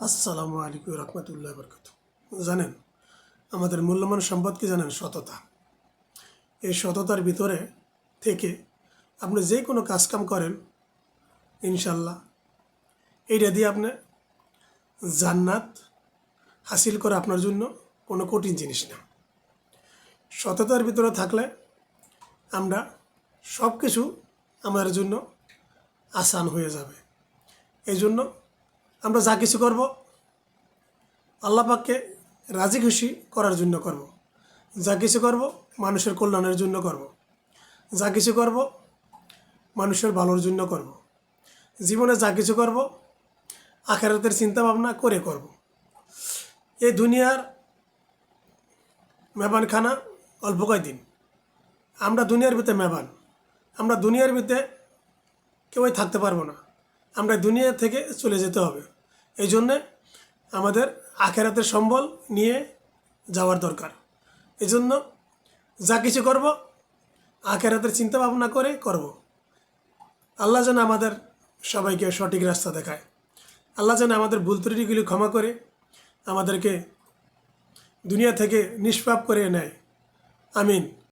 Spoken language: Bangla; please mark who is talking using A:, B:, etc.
A: আসসালামু আলাইকুম রহমতুল্লাহ বরকত। জানেন, আমাদের মূল্যবান সম্পদ কি জানেন? সততা। এই সততার ভিতরে থেকে আপনি যে কোনো কাজকাম করেন, ইনশাল্লাহ এইটা দিয়ে আপনি জান্নাত হাসিল করা আপনার জন্য কোনো কঠিন জিনিস না। সততার ভিতরে থাকলে আমরা সব কিছু আমাদের জন্য আসান হয়ে যাবে। এই জন্য আমরা যা কিছু করব আল্লাহ পাককে রাজি খুশি করার জন্য করব। যা কিছু করব মানুষের কল্যাণের জন্য করব। যা কিছু করব মানুষের ভালোর জন্য করব। জীবনে যা কিছু করব আখেরাতের চিন্তা ভাবনা করে করব। এই দুনিয়ার মেহমান খানা অল্প কয়দিন। আমরা দুনিয়ার ভিতরে মেহমান, আমরা দুনিয়ার ভিতরে কেউই থাকতে পারবো না। আমরা দুনিয়া থেকে চলে যেতে হবে। এই জন্যে আমাদের আখেরাতের সম্বল নিয়ে যাওয়ার দরকার। এই জন্য যা কিছু করব আখেরাতের চিন্তা ভাবনা করে করব। আল্লাহ যেন আমাদের সবাইকে সঠিক রাস্তা দেখায়। আল্লাহ যেন আমাদের ভুল ত্রুটিগুলি ক্ষমা করে আমাদেরকে দুনিয়া থেকে নিষ্পাপ করে নেয়। আমিন।